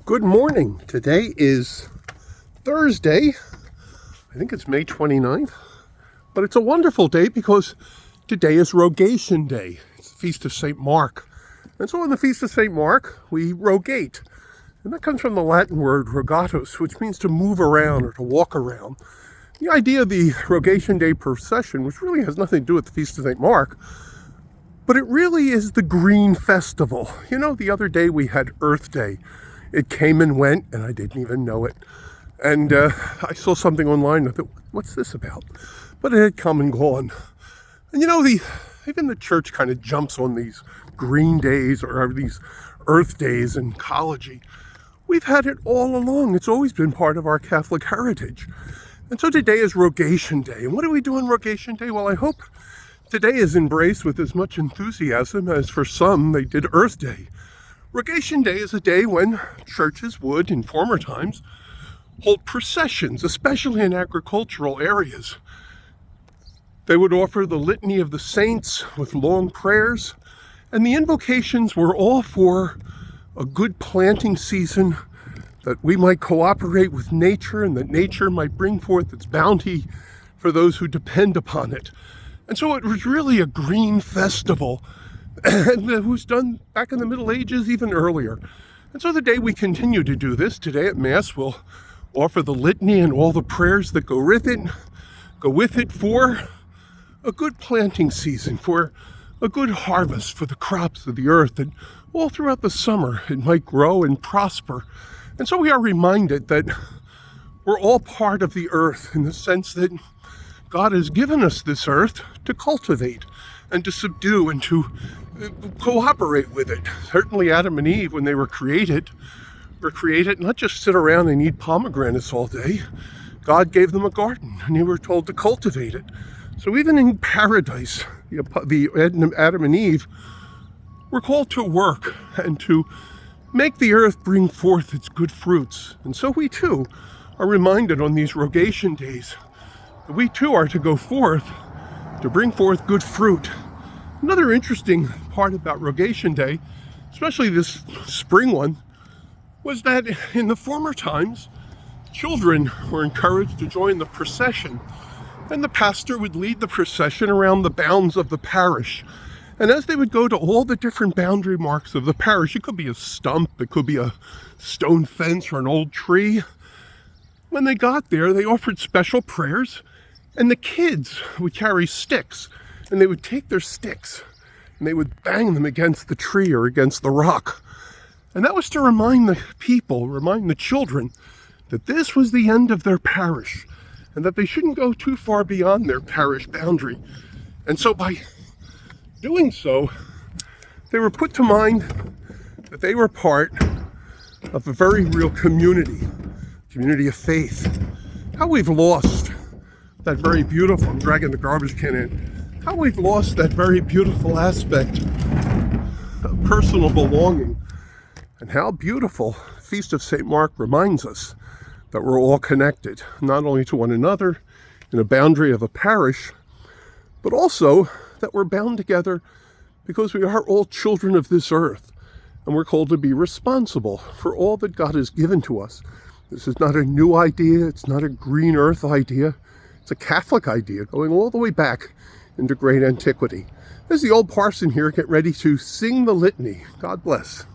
Good morning. Today is Thursday. I think it's May 29th. But it's a wonderful day because today is Rogation Day. It's the Feast of St. Mark. And so on the Feast of St. Mark, we rogate. And that comes from the Latin word rogatus, which means to move around or to walk around. The idea of the Rogation Day procession, which really has nothing to do with the Feast of St. Mark, but it really is the Green Festival. You know, the other day we had Earth Day. It came and went, and I didn't even know it. And I saw something online. I thought, what's this about? But it had come and gone. And you know, even the church kind of jumps on these green days or these Earth days in ecology. We've had it all along. It's always been part of our Catholic heritage. And so today is Rogation Day. And what do we do on Rogation Day? Well, I hope today is embraced with as much enthusiasm as for some they did Earth Day. Rogation Day is a day when churches would, in former times, hold processions, especially in agricultural areas. They would offer the Litany of the Saints with long prayers, and the invocations were all for a good planting season, that we might cooperate with nature and that nature might bring forth its bounty for those who depend upon it. And so it was really a green festival, and it was done back in the Middle Ages, even earlier. And so the day we continue to do this, today at Mass, we'll offer the litany and all the prayers that go with it for a good planting season, for a good harvest for the crops of the earth, and all throughout the summer it might grow and prosper. And so we are reminded that we're all part of the earth in the sense that God has given us this earth to cultivate and to subdue and to cooperate with it. Certainly Adam and Eve, when they were created not just sit around and eat pomegranates all day. God gave them a garden and they were told to cultivate it. So even in paradise, Adam and Eve were called to work and to make the earth bring forth its good fruits. And so we too are reminded on these Rogation days that we too are to go forth to bring forth good fruit. Another interesting part about Rogation Day, especially this spring one, was that in the former times, children were encouraged to join the procession, and the pastor would lead the procession around the bounds of the parish. And as they would go to all the different boundary marks of the parish, it could be a stump, it could be a stone fence or an old tree. When they got there, they offered special prayers, and the kids would carry sticks, and they would take their sticks and they would bang them against the tree or against the rock. And that was to remind the children, that this was the end of their parish and that they shouldn't go too far beyond their parish boundary. And so by doing so, they were put to mind that they were part of a very real community of faith. How we've lost that very beautiful, I'm dragging the garbage can in, how we've lost that very beautiful aspect of personal belonging, and how beautiful Feast of St. Mark reminds us that we're all connected, not only to one another in a boundary of a parish, but also that we're bound together because we are all children of this earth, and we're called to be responsible for all that God has given to us. This is not a new idea, it's not a green earth idea, it's a Catholic idea going all the way back into great antiquity. There's the old parson here, get ready to sing the litany. God bless.